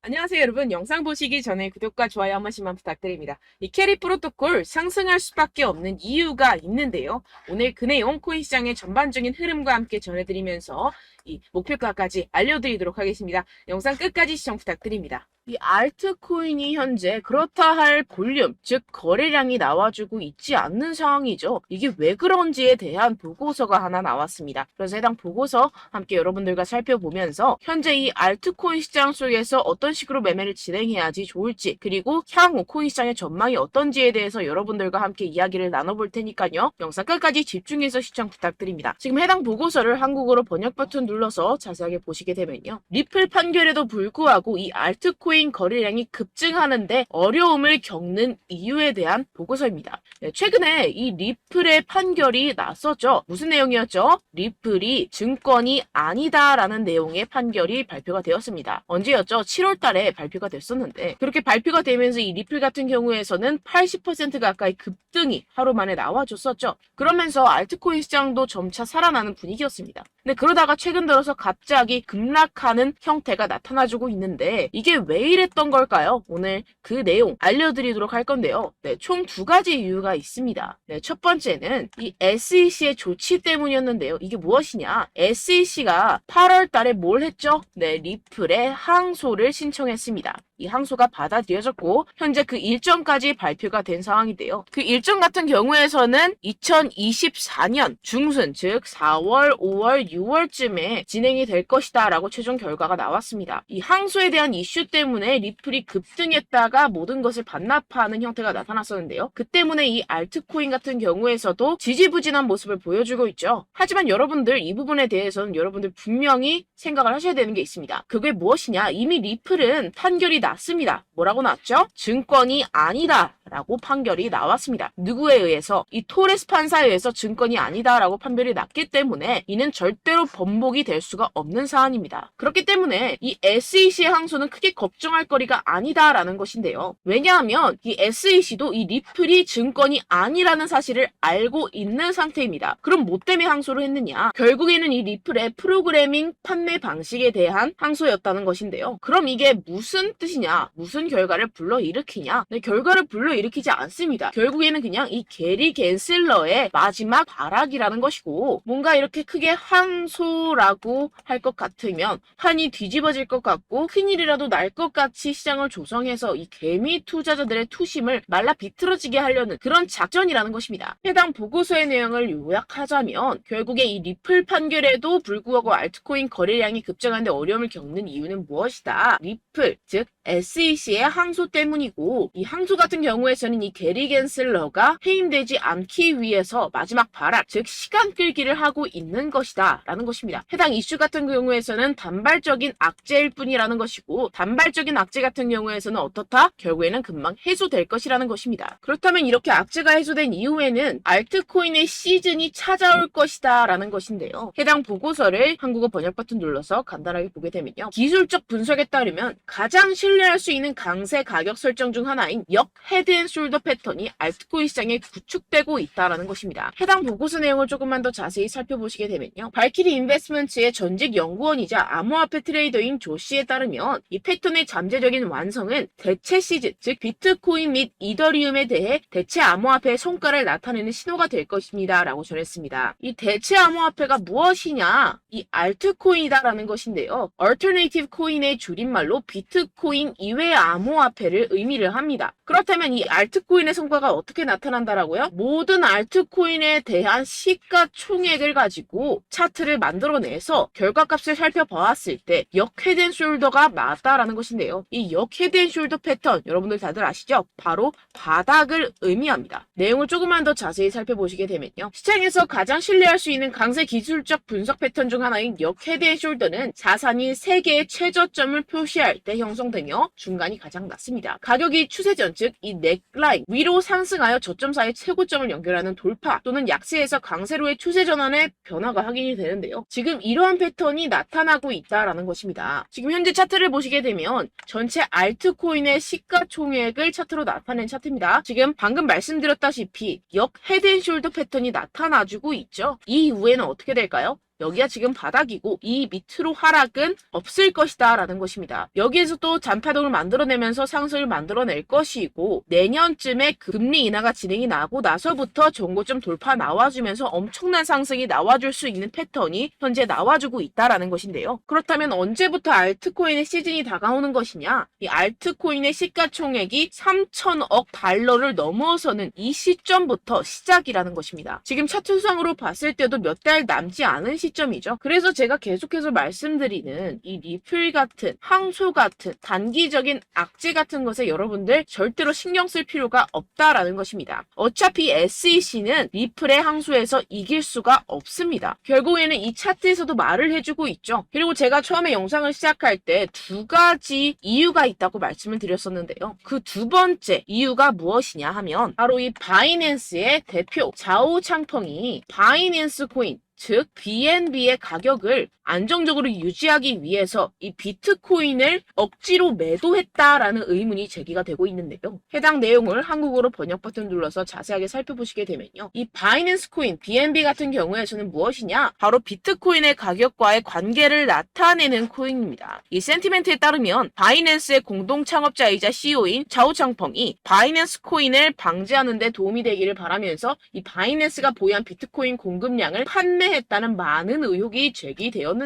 안녕하세요 여러분. 영상 보시기 전에 구독과 좋아요 한 번씩만 부탁드립니다. 이 캐리 프로토콜 상승할 수밖에 없는 이유가 있는데요. 오늘 그 내용 코인 시장의 전반적인 흐름과 함께 전해드리면서 이 목표가까지 알려드리도록 하겠습니다. 영상 끝까지 시청 부탁드립니다. 이 알트코인이 현재 그렇다 할 볼륨, 즉 거래량이 나와주고 있지 않는 상황이죠. 이게 왜 그런지에 대한 보고서가 하나 나왔습니다. 그래서 해당 보고서 함께 여러분들과 살펴보면서 현재 이 알트코인 시장 속에서 어떤 식으로 매매를 진행해야지 좋을지, 그리고 향후 코인 시장의 전망이 어떤지에 대해서 여러분들과 함께 이야기를 나눠볼 테니까요. 영상 끝까지 집중해서 시청 부탁드립니다. 지금 해당 보고서를 한국어로 번역 버튼 눌러서 자세하게 보시게 되면요. 리플 판결에도 불구하고 이 알트코인 거래량이 급증하는데 어려움을 겪는 이유에 대한 보고서입니다. 최근에 이 리플의 판결이 났었죠. 무슨 내용이었죠? 리플이 증권이 아니다라는 내용의 판결이 발표가 되었습니다. 언제였죠? 7월 달에 발표가 됐었는데, 그렇게 발표가 되면서 이 리플 같은 경우에서는 80% 가까이 급등이 하루 만에 나와줬었죠. 그러면서 알트코인 시장도 점차 살아나는 분위기였습니다. 근데 그러다가 최근 들어서 갑자기 급락하는 형태가 나타나주고 있는데, 이게 왜 이랬던 걸까요? 오늘 그 내용 알려드리도록 할 건데요. 총 두 가지 이유가 있습니다. 첫 번째는 이 SEC의 조치 때문이었는데요. 이게 무엇이냐? SEC가 8월 달에 뭘 했죠? 리플의 항소를 신청했습니다. 이 항소가 받아들여졌고 현재 그 일정까지 발표가 된 상황인데요. 그 일정 같은 경우에서는 2024년 중순, 즉 4월, 5월, 6월쯤에 진행이 될 것이다 라고 최종 결과가 나왔습니다. 이 항소에 대한 이슈 때문에 리플이 급등했다가 모든 것을 반납하는 형태가 나타났었는데요. 그 때문에 이 알트코인 같은 경우에서도 지지부진한 모습을 보여주고 있죠. 하지만 여러분들 이 부분에 대해서는 여러분들 분명히 생각을 하셔야 되는 게 있습니다. 그게 무엇이냐? 이미 리플은 판결이 났습니다. 뭐라고 났죠? 증권이 아니다 라고 판결이 나왔습니다. 누구에 의해서? 이 토레스 판사에 의해서 증권이 아니다 라고 판결이 났기 때문에 이는 절대로 번복이 될 수가 없는 사안입니다. 그렇기 때문에 이 SEC의 항소는 크게 걱정할 거리가 아니다 라는 것인데요. 왜냐하면 이 SEC도 이 리플이 증권이 아니라는 사실을 알고 있는 상태입니다. 그럼 뭐 때문에 항소를 했느냐? 결국에는 이 리플의 프로그래밍 판매 방식에 대한 항소였다는 것인데요. 그럼 이게 무슨 뜻이냐? 무슨 결과를 불러일으키냐? 결과를 불러일으키지 않습니다. 결국에는 그냥 이 게리 겐슬러의 마지막 발악이라는 것이고, 뭔가 이렇게 크게 항소라고 할 것 같으면 판이 뒤집어질 것 같고 큰일이라도 날 것 같이 시장을 조성해서 이 개미 투자자들의 투심을 말라 비틀어지게 하려는 그런 작전이라는 것입니다. 해당 보고서의 내용을 요약하자면 결국에 이 리플 판결에도 불구하고 알트코인 거래량이 급증하는데 어려움을 겪는 이유는 무엇이다? 리플, 즉 SEC의 항소 때문이고, 이 항소 같은 경우에서는 이 게리 겐슬러가 해임되지 않기 위해서 마지막 발악, 즉 시간 끌기를 하고 있는 것이다 라는 것입니다. 해당 이슈 같은 경우에서는 단발적인 악재일 뿐이라는 것이고, 단발적인 악재 같은 경우에서는 어떻다? 결국에는 금방 해소될 것이라는 것입니다. 그렇다면 이렇게 악재가 해소된 이후에는 알트코인의 시즌이 찾아올 것이다 라는 것인데요. 해당 보고서를 한국어 번역 버튼 눌러서 간단하게 보게 되면요. 기술적 분석에 따르면 가장 신뢰할 수 있는 강세 가격 설정 중 하나인 역 헤드앤숄더 패턴이 알트코인 시장에 구축되고 있다는 것입니다. 해당 보고서 내용을 조금만 더 자세히 살펴보시게 되면요. 발키리 인베스트먼트의 전직 연구원이자 암호화폐 트레이더인 조 씨에 따르면 이 패턴의 잠재적인 완성은 대체 시즌, 즉 비트코인 및 이더리움에 대해 대체 암호화폐의 성과를 나타내는 신호가 될 것입니다 라고 전했습니다. 이 대체 암호화폐가 무엇이냐? 이 알트코인이다라는 것인데요. Alternative Coin의 줄임말로 비트코인 이외의 암호화폐를 의미를 합니다. 그렇다면 이 알트코인의 성과가 어떻게 나타난다라고요? 모든 알트코인에 대한 시가총액을 가지고 차트를 만들어내서 결과값을 살펴보았을 때 역 헤드앤숄더가 맞다라는 것인데요. 이 역 헤드앤숄더 패턴 여러분들 다들 아시죠? 바로 바닥을 의미합니다. 내용을 조금만 더 자세히 살펴보시게 되면요. 시장에서 가장 신뢰할 수 있는 강세 기술적 분석 패턴 중 하나인 역 헤드앤숄더는 자산이 3개의 최저점을 표시할 때 형성되며 중간이 가장 낮습니다. 가격이 추세전, 즉 이 넥라인 위로 상승하여 저점 사이 최고점을 연결하는 돌파 또는 약세에서 강세로의 추세 전환의 변화가 확인이 되는데요. 지금 이러한 패턴이 나타나고 있다라는 것입니다. 지금 현재 차트를 보시게 되면 전체 알트코인의 시가총액을 차트로 나타낸 차트입니다. 지금 방금 말씀드렸다시피 역 헤드앤숄더 패턴이 나타나주고 있죠. 이 이후에는 어떻게 될까요? 여기가 지금 바닥이고 이 밑으로 하락은 없을 것이다 라는 것입니다. 여기에서 또 잔파동을 만들어내면서 상승을 만들어낼 것이고 내년쯤에 금리 인하가 진행이 나고 나서부터 전고점 돌파 나와주면서 엄청난 상승이 나와줄 수 있는 패턴이 현재 나와주고 있다라는 것인데요. 그렇다면 언제부터 알트코인의 시즌이 다가오는 것이냐? 이 알트코인의 시가총액이 3천억 달러를 넘어서는 이 시점부터 시작이라는 것입니다. 지금 차트상으로 봤을 때도 몇 달 남지 않은 시점이죠. 그래서 제가 계속해서 말씀드리는 이 리플 같은 항소 같은 단기적인 악재 같은 것에 여러분들 절대로 신경 쓸 필요가 없다라는 것입니다. 어차피 SEC는 리플의 항소에서 이길 수가 없습니다. 결국에는 이 차트에서도 말을 해주고 있죠. 그리고 제가 처음에 영상을 시작할 때 두 가지 이유가 있다고 말씀을 드렸었는데요. 그 두 번째 이유가 무엇이냐 하면 바로 이 바이낸스의 대표 자오 창펑이 바이낸스 코인 즉 BNB의 가격을 안정적으로 유지하기 위해서 이 비트코인을 억지로 매도했다라는 의문이 제기가 되고 있는데요. 해당 내용을 한국어로 번역 버튼 눌러서 자세하게 살펴보시게 되면요. 이 바이낸스 코인 BNB 같은 경우에서는 무엇이냐? 바로 비트코인의 가격과의 관계를 나타내는 코인입니다. 이 센티멘트에 따르면 바이낸스의 공동 창업자이자 CEO인 자오창펑이 바이낸스 코인을 방지하는 데 도움이 되기를 바라면서 이 바이낸스가 보유한 비트코인 공급량을 판매했다는 많은 의혹이 제기되었는데요.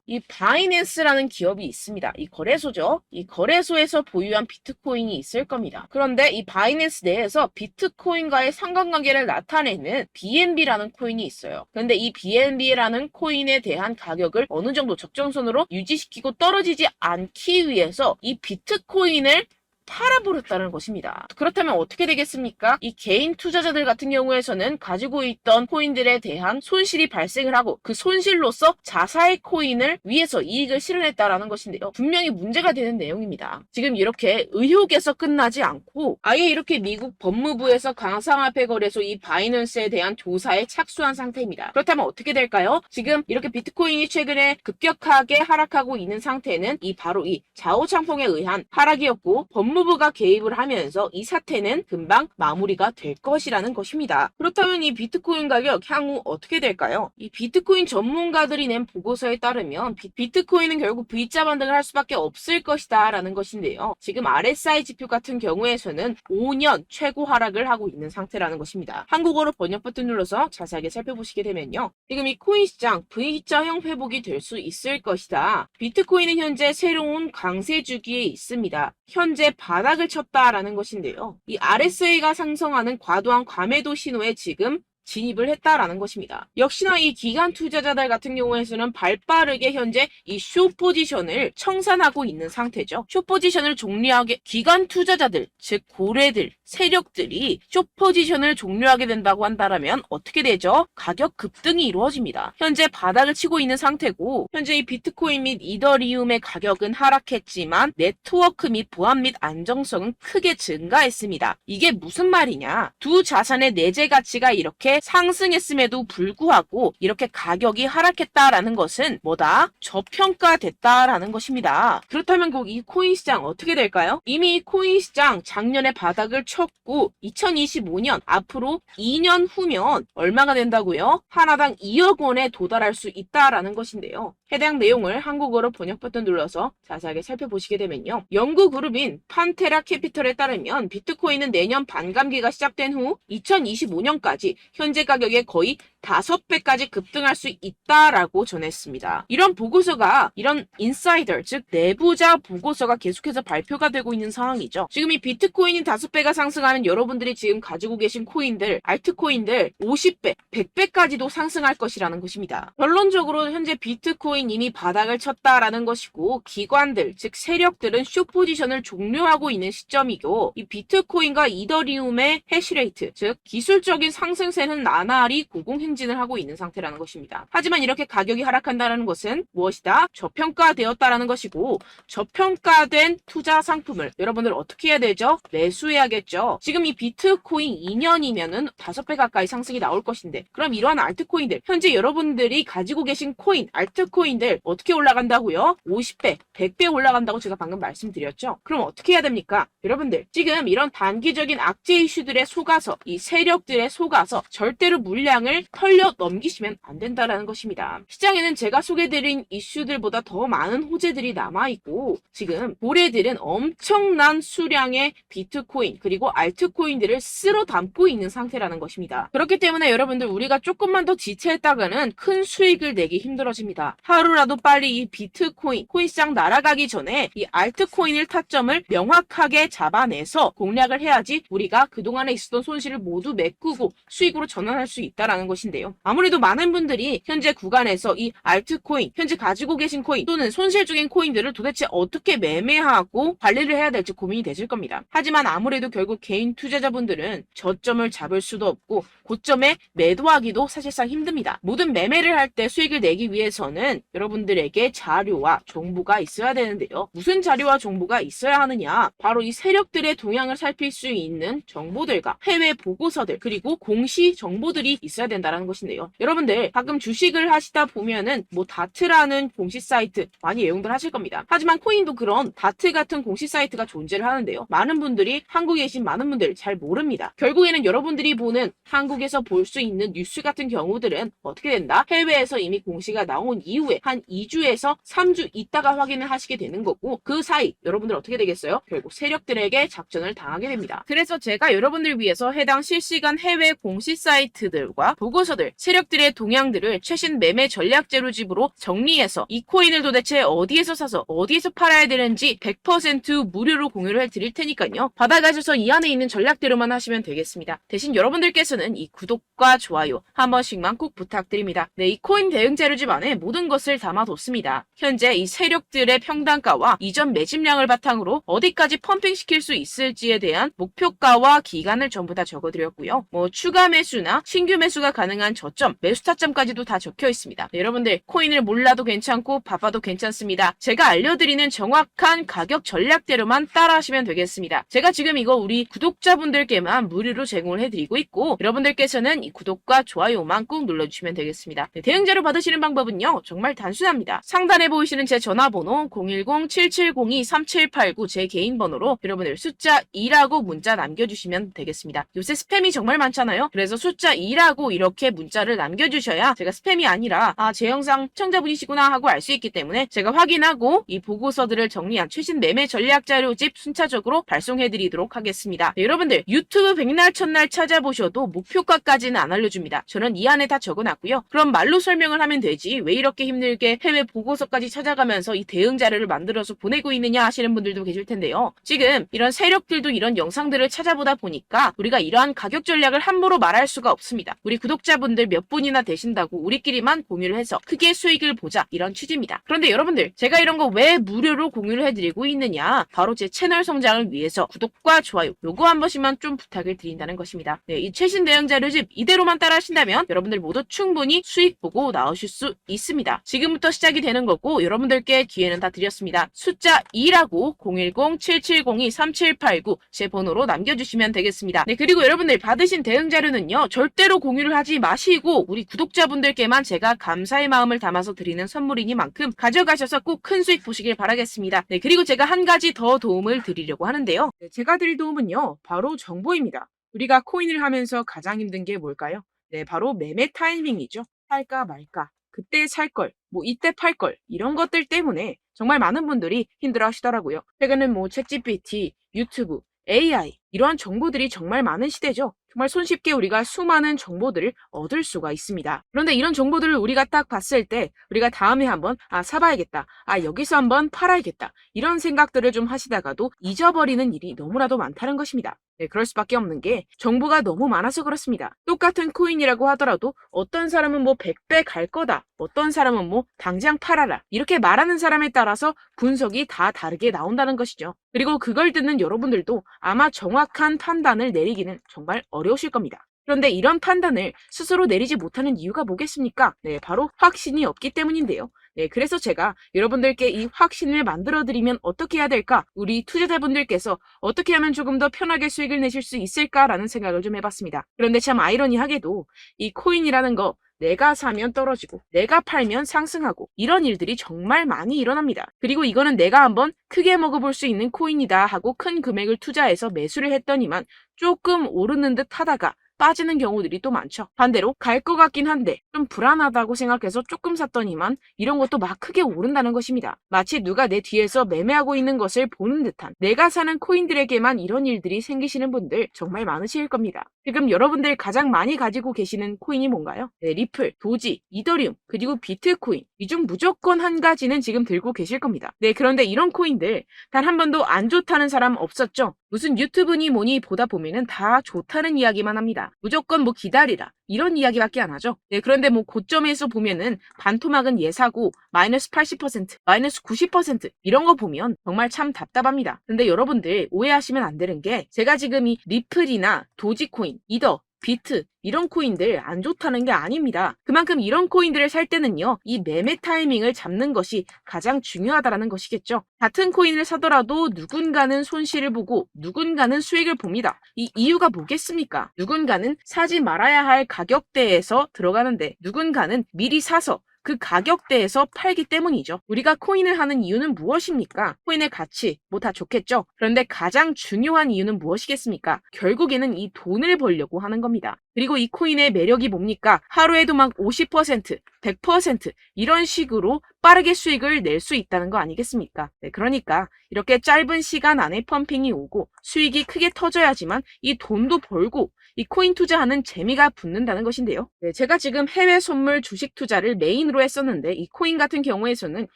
이 바이낸스라는 기업이 있습니다. 이 거래소죠. 이 거래소에서 보유한 비트코인이 있을 겁니다. 그런데 이 바이낸스 내에서 비트코인과의 상관관계를 나타내는 BNB라는 코인이 있어요. 그런데 이 BNB라는 코인에 대한 가격을 어느 정도 적정선으로 유지시키고 떨어지지 않기 위해서 이 비트코인을 팔아버렸다는 것입니다. 그렇다면 어떻게 되겠습니까? 이 개인 투자자들 같은 경우에서는 가지고 있던 코인들에 대한 손실이 발생을 하고 그 손실로서 자사의 코인을 위해서 이익을 실현했다라는 것인데요. 분명히 문제가 되는 내용입니다. 지금 이렇게 의혹에서 끝나지 않고 아예 이렇게 미국 법무부에서 가상화폐 거래소 이 바이낸스에 대한 조사에 착수한 상태입니다. 그렇다면 어떻게 될까요? 지금 이렇게 비트코인이 최근에 급격하게 하락하고 있는 상태는 바로 이 자오창펑에 의한 하락이었고 법무부가 개입을 하면서 이 사태는 금방 마무리가 될 것이라는 것입니다. 그렇다면 이 비트코인 가격 향후 어떻게 될까요? 이 비트코인 전문가들이 낸 보고서에 따르면 비트코인은 결국 V자 반등을 할 수밖에 없을 것이다 라는 것인데요. 지금 RSI 지표 같은 경우에서는 5년 최고 하락을 하고 있는 상태라는 것입니다. 한국어로 번역 버튼 눌러서 자세하게 살펴보시게 되면요. 지금 이 코인 시장 V자형 회복이 될 수 있을 것이다. 비트코인은 현재 새로운 강세 주기에 있습니다. 현재 바닥을 쳤다라는 것인데요. 이 RSI가 상승하는 과도한 과매도 신호에 지금 진입을 했다라는 것입니다. 역시나 이 기관 투자자들 같은 경우에서는 발빠르게 현재 이 숏 포지션을 청산하고 있는 상태죠. 숏 포지션을 종료하게 기관 투자자들, 즉 고래들, 세력들이 숏 포지션을 종료하게 된다고 한다면 어떻게 되죠? 가격 급등이 이루어집니다. 현재 바닥을 치고 있는 상태고 현재 이 비트코인 및 이더리움의 가격은 하락했지만 네트워크 및 보안 및 안정성은 크게 증가했습니다. 이게 무슨 말이냐? 두 자산의 내재 가치가 이렇게 상승했음에도 불구하고 이렇게 가격이 하락했다라는 것은 뭐다? 저평가됐다라는 것입니다. 그렇다면 꼭 이 코인 시장 어떻게 될까요? 이미 이 코인 시장 작년에 바닥을 쳤고 2025년 앞으로 2년 후면 얼마가 된다고요? 하나당 2억 원에 도달할 수 있다라는 것인데요. 해당 내용을 한국어로 번역 버튼 눌러서 자세하게 살펴보시게 되면요. 연구 그룹인 판테라 캐피털에 따르면 비트코인은 내년 반감기가 시작된 후 2025년까지 현재 가격의 거의 5배까지 급등할 수 있다라고 전했습니다. 이런 보고서가 이런 인사이더 즉 내부자 보고서가 계속해서 발표가 되고 있는 상황이죠. 지금 이 비트코인이 5배가 상승하는 여러분들이 지금 가지고 계신 코인들, 알트코인들 50배, 100배까지도 상승할 것이라는 것입니다. 결론적으로 현재 비트코인 이미 바닥을 쳤다라는 것이고 기관들 즉 세력들은 숏 포지션을 종료하고 있는 시점이고 이 비트코인과 이더리움의 해시레이트 즉 기술적인 상승세는 나날이 고공행진을 하고 있는 상태라는 것입니다. 하지만 이렇게 가격이 하락한다는 것은 무엇이다? 저평가되었다라는 것이고 저평가된 투자 상품을 여러분들 어떻게 해야 되죠? 매수해야겠죠. 지금 이 비트코인 2년이면은 5배 가까이 상승이 나올 것인데 그럼 이러한 알트코인들 현재 여러분들이 가지고 계신 코인, 알트코인 코인들 어떻게 올라간다고요? 50배, 100배 올라간다고 제가 방금 말씀드렸죠? 그럼 어떻게 해야 됩니까? 여러분들, 지금 이런 단기적인 악재 이슈들에 속아서, 이 세력들에 속아서 절대로 물량을 털려 넘기시면 안 된다라는 것입니다. 시장에는 제가 소개드린 이슈들보다 더 많은 호재들이 남아있고, 지금 고래들은 엄청난 수량의 비트코인 그리고 알트코인들을 쓸어 담고 있는 상태라는 것입니다. 그렇기 때문에 여러분들, 우리가 조금만 더 지체했다가는 큰 수익을 내기 힘들어집니다. 하루라도 빨리 이 비트코인, 코인시장 날아가기 전에 이 알트코인을 타점을 명확하게 잡아내서 공략을 해야지 우리가 그동안에 있었던 손실을 모두 메꾸고 수익으로 전환할 수 있다라는 것인데요. 아무래도 많은 분들이 현재 구간에서 이 알트코인, 현재 가지고 계신 코인 또는 손실 중인 코인들을 도대체 어떻게 매매하고 관리를 해야 될지 고민이 되실 겁니다. 하지만 아무래도 결국 개인 투자자분들은 저점을 잡을 수도 없고 고점에 매도하기도 사실상 힘듭니다. 모든 매매를 할 때 수익을 내기 위해서는 여러분들에게 자료와 정보가 있어야 되는데요. 무슨 자료와 정보가 있어야 하느냐? 바로 이 세력들의 동향을 살필 수 있는 정보들과 해외 보고서들 그리고 공시 정보들이 있어야 된다는 것인데요. 여러분들 가끔 주식을 하시다 보면은 뭐 다트라는 공시 사이트 많이 애용들 하실 겁니다. 하지만 코인도 그런 다트 같은 공시 사이트가 존재를 하는데요. 많은 분들이 한국에 계신 많은 분들 잘 모릅니다. 결국에는 여러분들이 보는 한국에서 볼 수 있는 뉴스 같은 경우들은 어떻게 된다? 해외에서 이미 공시가 나온 이후에 한 2주에서 3주 있다가 확인을 하시게 되는 거고 그 사이 여러분들 어떻게 되겠어요? 결국 세력들에게 작전을 당하게 됩니다. 그래서 제가 여러분들 위해서 해당 실시간 해외 공시 사이트들과 보고서들, 세력들의 동향들을 최신 매매 전략 재료집으로 정리해서 이 코인을 도대체 어디에서 사서 어디에서 팔아야 되는지 100% 무료로 공유를 해드릴 테니까요. 받아가셔서 이 안에 있는 전략대로만 하시면 되겠습니다. 대신 여러분들께서는 이 구독과 좋아요 한 번씩만 꼭 부탁드립니다. 네, 이 코인 대응 재료집 안에 모든 것을 담아뒀습니다. 현재 이 세력들의 평단가와 이전 매집량을 바탕으로 어디까지 펌핑시킬 수 있을지에 대한 목표가와 기간을 전부 다 적어드렸고요. 뭐 추가 매수나 신규 매수가 가능한 저점, 매수 타점까지도 다 적혀 있습니다. 네, 여러분들 코인을 몰라도 괜찮고 바빠도 괜찮습니다. 제가 알려드리는 정확한 가격 전략대로만 따라하시면 되겠습니다. 제가 지금 이거 우리 구독자분들께만 무료로 제공을 해드리고 있고 여러분들께서는 이 구독과 좋아요만 꼭 눌러주시면 되겠습니다. 네, 대응 자료 받으시는 방법은요. 정말 단순합니다. 상단에 보이시는 제 전화번호 010-7702-3789 제 개인 번호로 여러분들 숫자 2라고 문자 남겨주시면 되겠습니다. 요새 스팸이 정말 많잖아요. 그래서 숫자 2라고 이렇게 문자를 남겨주셔야 제가 스팸이 아니라 제 영상 시청자분이시구나 하고 알 수 있기 때문에 제가 확인하고 이 보고서들을 정리한 최신 매매 전략 자료집 순차적으로 발송해드리도록 하겠습니다. 네, 여러분들 유튜브 백날 첫날 찾아보셔도 목표가까지는 안 알려줍니다. 저는 이 안에 다 적어놨고요. 그럼 말로 설명을 하면 되지 왜 이렇게 힘들게 해외 보고서까지 찾아가면서 이 대응 자료를 만들어서 보내고 있느냐 하시는 분들도 계실 텐데요. 지금 이런 세력들도 이런 영상들을 찾아보다 보니까 우리가 이러한 가격 전략을 함부로 말할 수가 없습니다. 우리 구독자분들 몇 분이나 되신다고 우리끼리만 공유를 해서 크게 수익을 보자 이런 취지입니다. 그런데 여러분들 제가 이런 거 왜 무료로 공유를 해드리고 있느냐? 바로 제 채널 성장을 위해서 구독과 좋아요 요거 한 번씩만 좀 부탁을 드린다는 것입니다. 네, 이 최신 대응 자료집 이대로만 따라 하신다면 여러분들 모두 충분히 수익 보고 나오실 수 있습니다. 지금부터 시작이 되는 거고 여러분들께 기회는 다 드렸습니다. 숫자 2라고 010-7702-3789 제 번호로 남겨주시면 되겠습니다. 네, 그리고 여러분들 받으신 대응 자료는요. 절대로 공유를 하지 마시고 우리 구독자분들께만 제가 감사의 마음을 담아서 드리는 선물이니만큼 가져가셔서 꼭 큰 수익 보시길 바라겠습니다. 네, 그리고 제가 한 가지 더 도움을 드리려고 하는데요. 네, 제가 드릴 도움은요. 바로 정보입니다. 우리가 코인을 하면서 가장 힘든 게 뭘까요? 네, 바로 매매 타이밍이죠. 살까 말까, 그때 살 걸, 뭐 이때 팔 걸, 이런 것들 때문에 정말 많은 분들이 힘들어 하시더라고요. 최근엔 뭐 챗GPT, 유튜브, AI 이러한 정보들이 정말 많은 시대죠. 정말 손쉽게 우리가 수많은 정보들을 얻을 수가 있습니다. 그런데 이런 정보들을 우리가 딱 봤을 때 우리가 다음에 한번 사봐야겠다. 여기서 한번 팔아야겠다. 이런 생각들을 좀 하시다가도 잊어버리는 일이 너무나도 많다는 것입니다. 네, 그럴 수밖에 없는 게 정보가 너무 많아서 그렇습니다. 똑같은 코인이라고 하더라도 어떤 사람은 뭐 100배 갈 거다. 어떤 사람은 뭐 당장 팔아라. 이렇게 말하는 사람에 따라서 분석이 다 다르게 나온다는 것이죠. 그리고 그걸 듣는 여러분들도 아마 정확한 판단을 내리기는 정말 어려우실 겁니다. 그런데 이런 판단을 스스로 내리지 못하는 이유가 뭐겠습니까? 네, 바로 확신이 없기 때문인데요. 네, 그래서 제가 여러분들께 이 확신을 만들어드리면 어떻게 해야 될까? 우리 투자자분들께서 어떻게 하면 조금 더 편하게 수익을 내실 수 있을까라는 생각을 좀 해봤습니다. 그런데 참 아이러니하게도 이 코인이라는 거 내가 사면 떨어지고 내가 팔면 상승하고 이런 일들이 정말 많이 일어납니다. 그리고 이거는 내가 한번 크게 먹어볼 수 있는 코인이다 하고 큰 금액을 투자해서 매수를 했더니만 조금 오르는 듯 하다가 빠지는 경우들이 또 많죠. 반대로 갈 것 같긴 한데 좀 불안하다고 생각해서 조금 샀더니만 이런 것도 막 크게 오른다는 것입니다. 마치 누가 내 뒤에서 매매하고 있는 것을 보는 듯한, 내가 사는 코인들에게만 이런 일들이 생기시는 분들 정말 많으실 겁니다. 지금 여러분들 가장 많이 가지고 계시는 코인이 뭔가요? 네, 리플, 도지, 이더리움, 그리고 비트코인. 이 중 무조건 한 가지는 지금 들고 계실 겁니다. 네, 그런데 이런 코인들 단 한 번도 안 좋다는 사람 없었죠? 무슨 유튜브니 뭐니 보다 보면은 다 좋다는 이야기만 합니다. 무조건 뭐 기다리라 이런 이야기밖에 안 하죠. 네, 그런데 뭐 고점에서 보면은 반토막은 예사고 마이너스 80%, 마이너스 90% 이런 거 보면 정말 참 답답합니다. 근데 여러분들 오해하시면 안 되는 게, 제가 지금 이 리플이나 도지코인, 이더, 비트 이런 코인들 안 좋다는 게 아닙니다. 그만큼 이런 코인들을 살 때는요, 이 매매 타이밍을 잡는 것이 가장 중요하다는 것이겠죠. 같은 코인을 사더라도 누군가는 손실을 보고 누군가는 수익을 봅니다. 이 이유가 뭐겠습니까? 누군가는 사지 말아야 할 가격대에서 들어가는데 누군가는 미리 사서 그 가격대에서 팔기 때문이죠. 우리가 코인을 하는 이유는 무엇입니까? 코인의 가치, 뭐 다 좋겠죠? 그런데 가장 중요한 이유는 무엇이겠습니까? 결국에는 이 돈을 벌려고 하는 겁니다. 그리고 이 코인의 매력이 뭡니까? 하루에도 막 50%, 100% 이런 식으로 빠르게 수익을 낼 수 있다는 거 아니겠습니까? 네, 그러니까 이렇게 짧은 시간 안에 펌핑이 오고 수익이 크게 터져야지만 이 돈도 벌고 이 코인 투자하는 재미가 붙는다는 것인데요. 네, 제가 지금 해외 선물 주식 투자를 메인으로 했었는데 이 코인 같은 경우에서는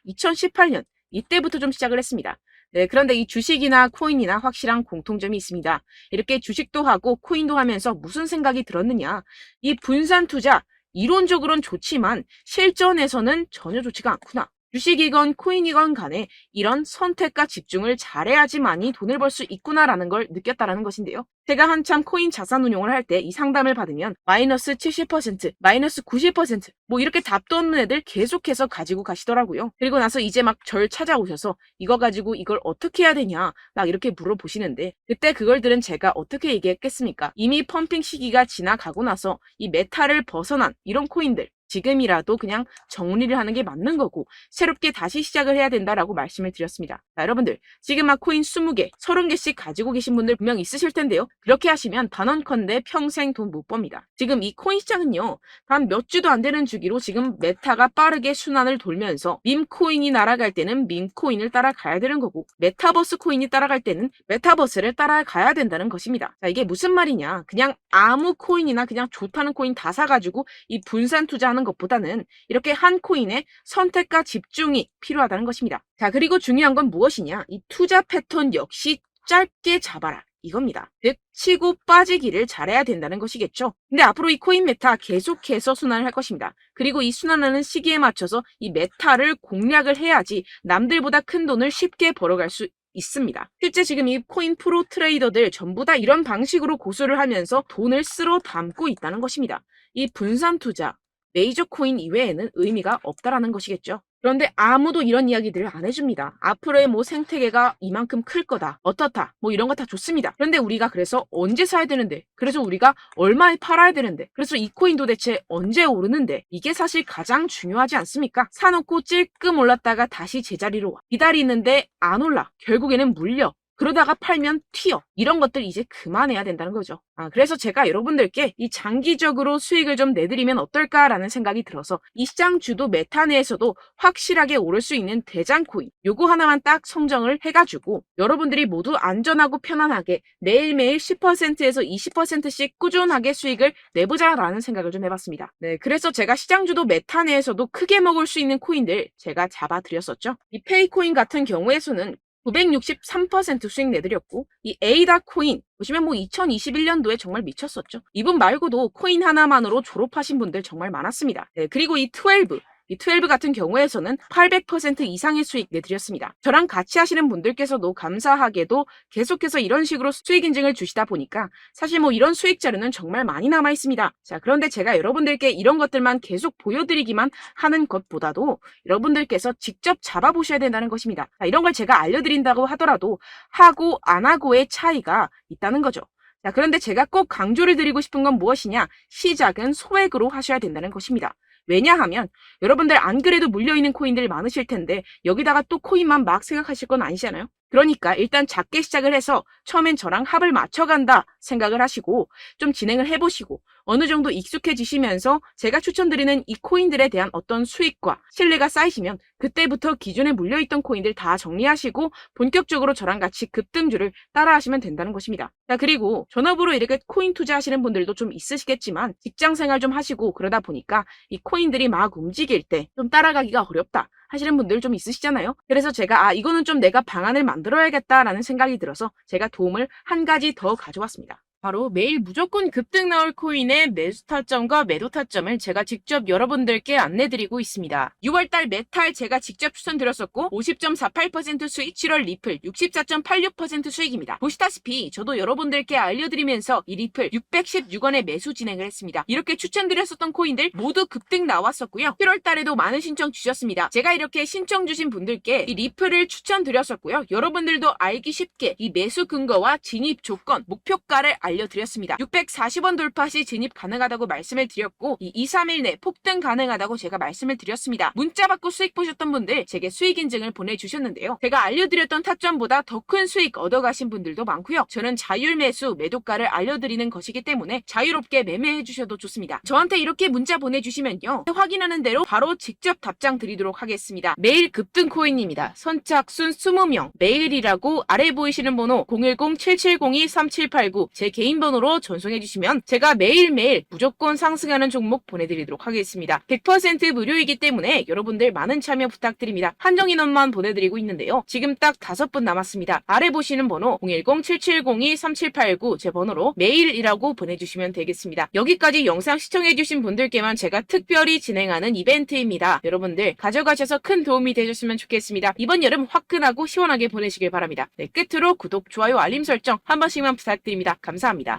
2018년 이때부터 좀 시작을 했습니다. 네, 그런데 이 주식이나 코인이나 확실한 공통점이 있습니다. 이렇게 주식도 하고 코인도 하면서 무슨 생각이 들었느냐? 이 분산 투자, 이론적으로는 좋지만 실전에서는 전혀 좋지가 않구나. 주식이건 코인이건 간에 이런 선택과 집중을 잘해야지만이 돈을 벌 수 있구나라는 걸 느꼈다라는 것인데요. 제가 한참 코인 자산 운용을 할 때 이 상담을 받으면 마이너스 70%, 마이너스 90%, 뭐 이렇게 답도 없는 애들 계속해서 가지고 가시더라고요. 그리고 나서 이제 막 절 찾아오셔서 이거 가지고 이걸 어떻게 해야 되냐 막 이렇게 물어보시는데, 그때 그걸 들은 제가 어떻게 얘기했겠습니까? 이미 펌핑 시기가 지나가고 나서 이 메타를 벗어난 이런 코인들, 지금이라도 그냥 정리를 하는 게 맞는 거고 새롭게 다시 시작을 해야 된다라고 말씀을 드렸습니다. 자, 여러분들 지금 막 코인 20개, 30개씩 가지고 계신 분들 분명 있으실 텐데요. 그렇게 하시면 단언컨대 평생 돈 못 법니다. 지금 이 코인 시장은요, 단 몇 주도 안 되는 주기로 지금 메타가 빠르게 순환을 돌면서 밈코인이 날아갈 때는 밈코인을 따라가야 되는 거고 메타버스 코인이 따라갈 때는 메타버스를 따라가야 된다는 것입니다. 자, 이게 무슨 말이냐? 그냥 아무 코인이나 그냥 좋다는 코인 다 사가지고 이 분산 투자하는 것보다는 이렇게 한 코인에 선택과 집중이 필요하다는 것입니다. 자, 그리고 중요한 건 무엇이냐? 이 투자 패턴 역시 짧게 잡아라. 이겁니다. 즉 치고 빠지기를 잘해야 된다는 것이겠죠. 근데 앞으로 이 코인 메타 계속해서 순환을 할 것입니다. 그리고 이 순환하는 시기에 맞춰서 이 메타를 공략을 해야지 남들보다 큰 돈을 쉽게 벌어갈 수 있습니다. 실제 지금 이 코인 프로 트레이더들 전부 다 이런 방식으로 고수를 하면서 돈을 쓸어 담고 있다는 것입니다. 이 분산 투자, 메이저 코인 이외에는 의미가 없다라는 것이겠죠. 그런데 아무도 이런 이야기들을 안 해줍니다. 앞으로의 뭐 생태계가 이만큼 클 거다, 어떻다, 뭐 이런 거 다 좋습니다. 그런데 우리가 그래서 언제 사야 되는데, 그래서 우리가 얼마에 팔아야 되는데, 그래서 이 코인 도대체 언제 오르는데, 이게 사실 가장 중요하지 않습니까? 사놓고 찔끔 올랐다가 다시 제자리로 와. 기다리는데 안 올라. 결국에는 물려. 그러다가 팔면 튀어. 이런 것들 이제 그만해야 된다는 거죠. 그래서 제가 여러분들께 이 장기적으로 수익을 좀 내드리면 어떨까라는 생각이 들어서 이 시장주도 메타 내에서도 확실하게 오를 수 있는 대장 코인, 요거 하나만 딱 선정을 해가지고 여러분들이 모두 안전하고 편안하게 매일매일 10%에서 20%씩 꾸준하게 수익을 내보자라는 생각을 좀 해봤습니다. 네, 그래서 제가 시장주도 메타 내에서도 크게 먹을 수 있는 코인들 제가 잡아드렸었죠. 이 페이코인 같은 경우에서는 963% 수익 내드렸고, 이 에이다 코인 보시면 뭐 2021년도에 정말 미쳤었죠. 이분 말고도 코인 하나만으로 졸업하신 분들 정말 많았습니다. 네, 그리고 이 12 같은 경우에서는 800% 이상의 수익 내드렸습니다. 저랑 같이 하시는 분들께서도 감사하게도 계속해서 이런 식으로 수익 인증을 주시다 보니까 사실 뭐 이런 수익 자료는 정말 많이 남아 있습니다. 자, 그런데 제가 여러분들께 이런 것들만 계속 보여드리기만 하는 것보다도 여러분들께서 직접 잡아보셔야 된다는 것입니다. 자, 이런 걸 제가 알려드린다고 하더라도 하고 안 하고의 차이가 있다는 거죠. 자, 그런데 제가 꼭 강조를 드리고 싶은 건 무엇이냐? 시작은 소액으로 하셔야 된다는 것입니다. 왜냐하면 여러분들 안 그래도 물려있는 코인들 많으실 텐데 여기다가 또 코인만 막 생각하실 건 아니잖아요. 그러니까 일단 작게 시작을 해서 처음엔 저랑 합을 맞춰간다 생각을 하시고 좀 진행을 해보시고 어느 정도 익숙해지시면서 제가 추천드리는 이 코인들에 대한 어떤 수익과 신뢰가 쌓이시면 그때부터 기존에 물려있던 코인들 다 정리하시고 본격적으로 저랑 같이 급등주를 따라하시면 된다는 것입니다. 자, 그리고 전업으로 이렇게 코인 투자하시는 분들도 좀 있으시겠지만 직장 생활 좀 하시고 그러다 보니까 이 코인들이 막 움직일 때 좀 따라가기가 어렵다 하시는 분들 좀 있으시잖아요. 그래서 제가 이거는 좀 내가 방안을 만들어야겠다라는 생각이 들어서 제가 도움을 한 가지 더 가져왔습니다. 바로 매일 무조건 급등 나올 코인의 매수 타점과 매도 타점을 제가 직접 여러분들께 안내드리고 있습니다. 6월달 메탈 제가 직접 추천드렸었고 50.48% 수익, 7월 리플 64.86% 수익입니다. 보시다시피 저도 여러분들께 알려드리면서 이 리플 616원에 매수 진행을 했습니다. 이렇게 추천드렸었던 코인들 모두 급등 나왔었고요. 7월달에도 많은 신청 주셨습니다. 제가 이렇게 신청 주신 분들께 이 리플을 추천드렸었고요. 여러분들도 알기 쉽게 이 매수 근거와 진입 조건, 목표가를 알려드렸습니다. 640원 돌파 시 진입 가능하다고 말씀을 드렸고 이 2, 3일 내 폭등 가능하다고 제가 말씀을 드렸습니다. 문자 받고 수익 보셨던 분들 제게 수익 인증을 보내주셨는데요. 제가 알려드렸던 타점보다 더 큰 수익 얻어가신 분들도 많고요. 저는 자율 매수 매도가를 알려드리는 것이기 때문에 자유롭게 매매해 주셔도 좋습니다. 저한테 이렇게 문자 보내주시면요. 확인하는 대로 바로 직접 답장 드리도록 하겠습니다. 매일 급등 코인입니다. 선착순 20명 매일이라고 아래 보이시는 번호 010-7702-3789 제 개인 번호로 전송해 주시면 제가 매일매일 무조건 상승하는 종목 보내드리도록 하겠습니다. 100% 무료이기 때문에 여러분들 많은 참여 부탁드립니다. 한정 인원만 보내드리고 있는데요. 지금 딱 5분 남았습니다. 아래 보시는 번호 010-7702-3789 제 번호로 메일이라고 보내주시면 되겠습니다. 여기까지 영상 시청해주신 분들께만 제가 특별히 진행하는 이벤트입니다. 여러분들 가져가셔서 큰 도움이 되셨으면 좋겠습니다. 이번 여름 화끈하고 시원하게 보내시길 바랍니다. 네, 끝으로 구독, 좋아요, 알림 설정 한 번씩만 부탁드립니다. 감사합니다.